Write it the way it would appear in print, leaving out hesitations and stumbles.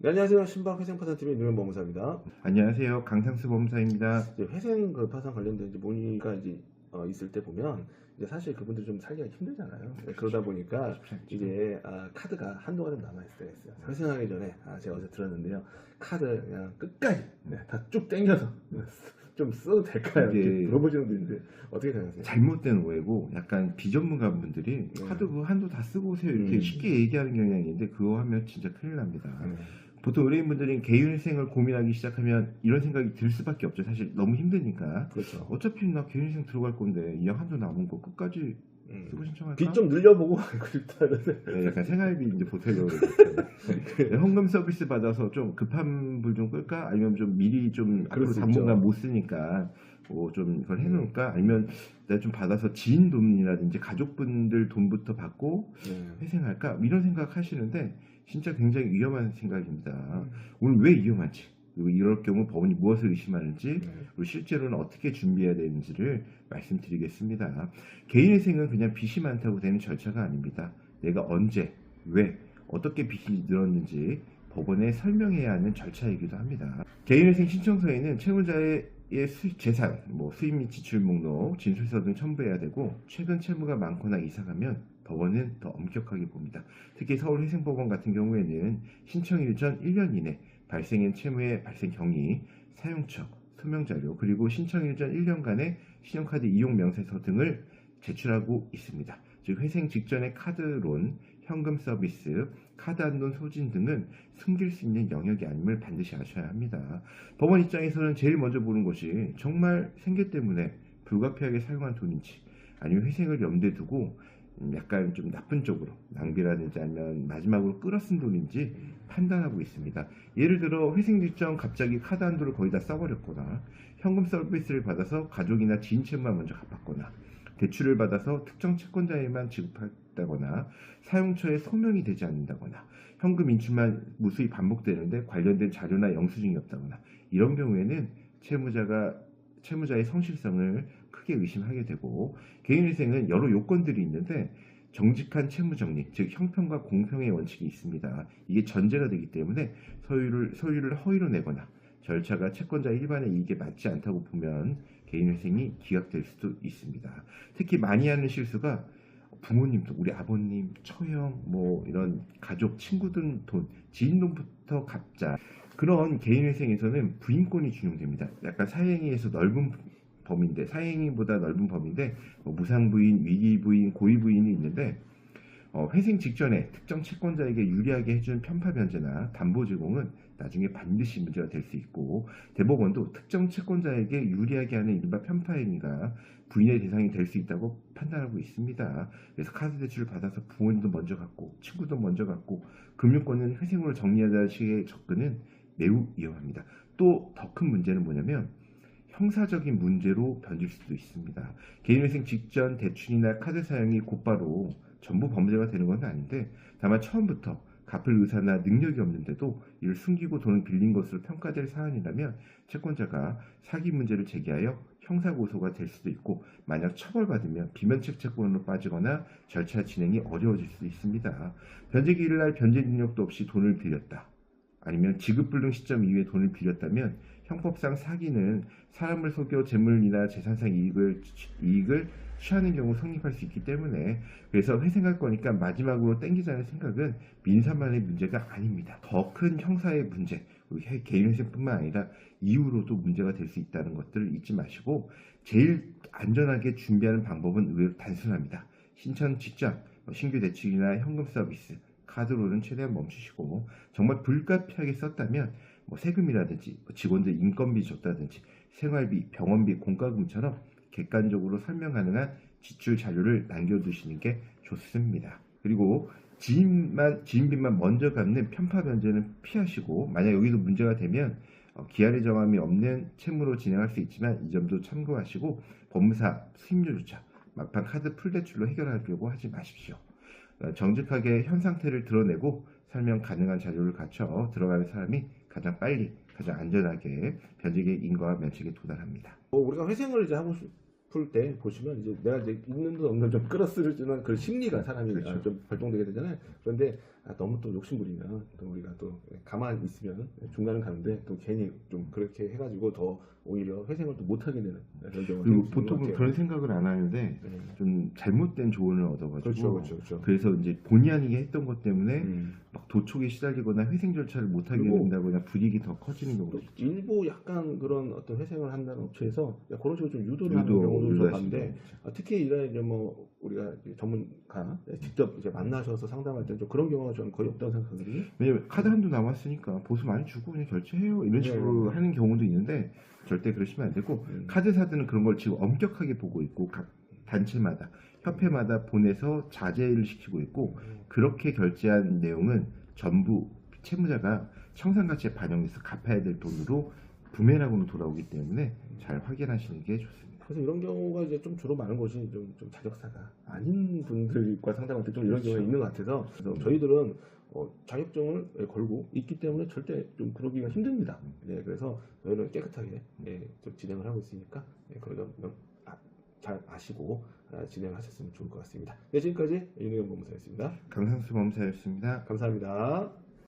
네, 안녕하세요. 신박 회생파산팀의 유명범사입니다. 안녕하세요. 강상수 법무사입니다. 이제 회생 그 파산 관련된 이제 문의가 이제 있을 때 보면 이제 사실 그분들이 좀 살기가 힘들잖아요. 네, 그러다 보니까 이제 카드가 한도가 좀 남아 있을 때가 있어요. 회생하기 전에 제가 어제 들었는데요. 카드 그냥 끝까지 다 쭉 당겨서 좀 써도 될까요? 이렇게 물어보시는 분인데 어떻게 생각하세요? 잘못된 오해고 약간 비전문가분들이 카드 그 한도 다 쓰고 오세요 이렇게 쉽게 얘기하는 경향이 있는데 그거 하면 진짜 큰일 납니다. 보통 의뢰인분들이 개인회생을 고민하기 시작하면 이런 생각이 들 수밖에 없죠. 사실 너무 힘드니까. 그렇죠. 어차피 나 개인회생 들어갈 건데 이 한도 남은 거 끝까지 쓰고 신청할까? 빚 좀 늘려보고 일단은 네, 약간 생활비 이제 보태려고 그러니까 현금 서비스 받아서 좀 급한 불 좀 끌까? 아니면 좀 미리 좀 앞으로 당분간 못 쓰니까 뭐 좀 이걸 해놓을까? 아니면 내가 좀 받아서 지인 돈이라든지 가족분들 돈부터 받고 회생할까? 이런 생각 하시는데 진짜 굉장히 위험한 생각입니다. 오늘 왜 위험한지, 그리고 이럴 경우 법원이 무엇을 의심하는지, 그리고 실제로는 어떻게 준비해야 되는지를 말씀드리겠습니다. 개인회생은 그냥 빚이 많다고 되는 절차가 아닙니다. 내가 언제, 왜, 어떻게 빚이 늘었는지 법원에 설명해야 하는 절차이기도 합니다. 개인회생 신청서에는 채무자의 재산, 수입 및 지출 목록, 진술서 등 첨부해야 되고 최근 채무가 많거나 이사가면 법원은 더 엄격하게 봅니다. 특히 서울회생법원 같은 경우에는 신청일 전 1년 이내 발생한 채무의 발생 경위, 사용처, 소명자료, 그리고 신청일 전 1년간의 신용카드 이용 명세서 등을 제출하고 있습니다. 즉 회생 직전의 카드론, 현금 서비스, 카드 한돈 소진 등은 숨길 수 있는 영역이 아님을 반드시 아셔야 합니다. 법원 입장에서는 제일 먼저 보는 것이 정말 생계 때문에 불가피하게 사용한 돈인지, 아니면 회생을 염두에 두고 약간 좀 나쁜 쪽으로 낭비라든지 아니면 마지막으로 끌어쓴 돈인지 판단하고 있습니다. 예를 들어 회생 직전 갑자기 카드 한도를 거의 다 써버렸거나, 현금 서비스를 받아서 가족이나 지인 채무만 먼저 갚았거나, 대출을 받아서 특정 채권자에만 지급했다거나, 사용처에 소명이 되지 않는다거나, 현금 인출만 무수히 반복되는데 관련된 자료나 영수증이 없다거나, 이런 경우에는 채무자의 성실성을 크게 의심하게 되고, 개인회생은 여러 요건들이 있는데 정직한 채무정리, 즉 형평과 공평의 원칙이 있습니다. 이게 전제가 되기 때문에 소유를 허위로 내거나 절차가 채권자 일반의 이익에 맞지 않다고 보면 개인회생이 기각될 수도 있습니다. 특히 많이 하는 실수가 부모님도, 우리 아버님, 처형, 이런 가족, 친구들 돈, 지인 돈부터 갚자. 그런 개인회생에서는 부인권이 준용됩니다. 약간 사행위에서 넓은 범위인데, 사행위보다 넓은 범위인데, 무상부인, 위기부인, 고의부인이 있는데, 회생 직전에 특정 채권자에게 유리하게 해준 편파 변제나 담보 제공은 나중에 반드시 문제가 될 수 있고, 대법원도 특정 채권자에게 유리하게 하는 이른바 편파 행위가 부인의 대상이 될 수 있다고 판단하고 있습니다. 그래서 카드 대출을 받아서 부모님도 먼저 갚고 친구도 먼저 갚고 금융권은 회생으로 정리하자는 식의 접근은 매우 위험합니다. 또 더 큰 문제는 뭐냐면 형사적인 문제로 변질 수도 있습니다. 개인회생 직전 대출이나 카드 사용이 곧바로 전부 범죄가 되는 건 아닌데, 다만 처음부터 갚을 의사나 능력이 없는데도 이를 숨기고 돈을 빌린 것으로 평가될 사안이라면 채권자가 사기 문제를 제기하여 형사고소가 될 수도 있고, 만약 처벌받으면 비면책 채권으로 빠지거나 절차 진행이 어려워질 수도 있습니다. 변제기일날 날 변제 능력도 없이 돈을 빌렸다, 아니면 지급불능 시점 이후에 돈을 빌렸다면 형법상 사기는 사람을 속여 재물이나 재산상 이익을 취하는 경우 성립할 수 있기 때문에, 그래서 회생할 거니까 마지막으로 땡기자는 생각은 민사만의 문제가 아닙니다. 더 큰 형사의 문제, 개인회생뿐만 아니라 이후로도 문제가 될 수 있다는 것들을 잊지 마시고, 제일 안전하게 준비하는 방법은 의외로 단순합니다. 신청 직전 신규 대출이나 현금 서비스, 카드로는 최대한 멈추시고, 정말 불가피하게 썼다면 세금이라든지 직원들 인건비 줬다든지 생활비, 병원비, 공과금처럼 객관적으로 설명 가능한 지출 자료를 남겨두시는 게 좋습니다. 그리고 지인빚만 먼저 갚는 편파 변제는 피하시고, 만약 여기도 문제가 되면 기한의 정함이 없는 채무로 진행할 수 있지만 이 점도 참고하시고, 법무사 수임료조차 막판 카드 풀대출로 해결하려고 하지 마십시오. 정직하게 현 상태를 드러내고 설명 가능한 자료를 갖춰 들어가는 사람이 가장 빨리, 가장 안전하게 변제기의 인과와 면책에 도달합니다. 우리가 회생을 이제 하고 싶을 때 보시면 이제 내가 이제 있는 돈 없는 좀 끌어쓰려주는 그 심리가 사람이 좀 발동되게 되잖아요. 그런데 너무 또 욕심부리면 또 우리가 또 가만히 있으면 중간은 가는데 또 괜히 좀 그렇게 해가지고 더 오히려 회생을 또 못하게 되는 그런 경우가 그리고 생길 수 있는 것 보통은 같아요. 그런 생각을 안 하는데 네. 좀 잘못된 조언을 얻어가지고 그렇죠. 그래서 이제 본의 아니게 했던 것 때문에 음. 막 도촉에 시달리거나 회생 절차를 못하게 그리고 된다거나 불이익이 더 커지는 또 경우도 있죠. 일부 약간 그런 어떤 회생을 한다는 업체에서 그런 식으로 좀 유도를 하는 유도, 경우도 좀 유도하시는 봤는데 경우 있죠. 특히 이제 뭐 우리가 이제 전문가 직접 이제 만나셔서 상담할 때 좀 그런 경우가 저는 거의 없다고 생각하거든요. 왜냐면 카드 한도 남았으니까 보수 많이 주고 그냥 결제해요 이런 식으로 네. 하는 경우도 있는데 절대 그러시면 안 되고 카드사들은 그런 걸 지금 엄격하게 보고 있고 각 단체마다 협회마다 보내서 자제를 시키고 있고 그렇게 결제한 내용은 전부 채무자가 청산가치에 반영해서 갚아야 될 돈으로 부메랑으로 돌아오기 때문에 잘 확인하시는 게 좋습니다. 그래서 이런 경우가 이제 좀 주로 많은 것이 좀 자격사가 아닌 분들과 상담할 때 좀 이런 그렇죠. 경우가 있는 것 같아서 그래서 저희들은 자격증을 걸고 있기 때문에 절대 좀 그러기가 힘듭니다. 예, 그래서 저희는 깨끗하게 좀 진행을 하고 있으니까 그런 점 잘 아시고 진행하셨으면 좋을 것 같습니다. 네, 지금까지 윤희경 법무사였습니다. 강상수 법무사였습니다. 감사합니다.